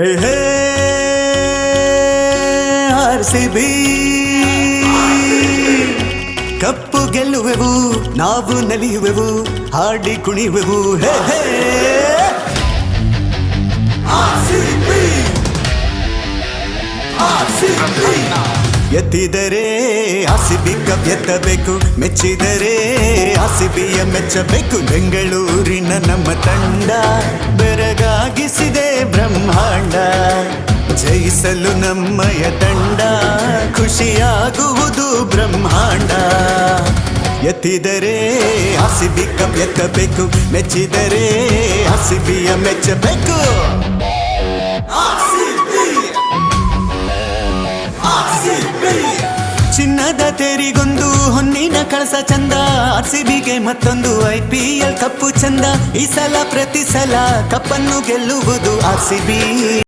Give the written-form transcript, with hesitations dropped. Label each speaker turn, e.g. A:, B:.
A: ಹೇ RCB ಕಪ್ಪು ಗೆಲ್ಲುವೆವು, ನಾವು ನಲಿಯುವೆವು, ಹಾಡಿ ಕುಣಿಯುವೆವು. ಹೇ ಹೇ RCB RCB ಎತ್ತಿದರೆ RCB cup ಎತ್ತಬೇಕು, ಮೆಚ್ಚಿದರೆ ಆರ್‌ಸಿಬಿಯ ಮೆಚ್ಚಬೇಕು. ಬೆಂಗಳೂರಿನ ನಮ್ಮ ತಂಡ ಬೆರಗಾಗಿಸಿದೆ ಬ್ರಹ್ಮಾಂಡ, ಜಯಿಸಲು ನಮ್ಮಯ ತಂಡ, ಖುಷಿಯಾಗುವುದು ಬ್ರಹ್ಮಾಂಡ. ಎತ್ತಿದರೆ ಆರ್‌ಸಿಬಿ ಕಪ್ ಎತ್ತಬೇಕು, ಮೆಚ್ಚಿದರೆ ಆರ್‌ಸಿಬಿಯ ಮೆಚ್ಚಬೇಕು. ಚಿನ್ನದ ತೆರಿಗೊಂದು ಹೊನ್ನಿನ ಕಳಸ ಚಂದ, ಆರ್‌ಸಿಬಿಗೆ ಮತ್ತೊಂದು IPL ಕಪ್ಪು ಚಂದ. ಈ ಸಲ ಪ್ರತಿ ಸಲ ಕಪ್ಪನ್ನು ಗೆಲ್ಲುವುದು ಆರ್‌ಸಿಬಿ.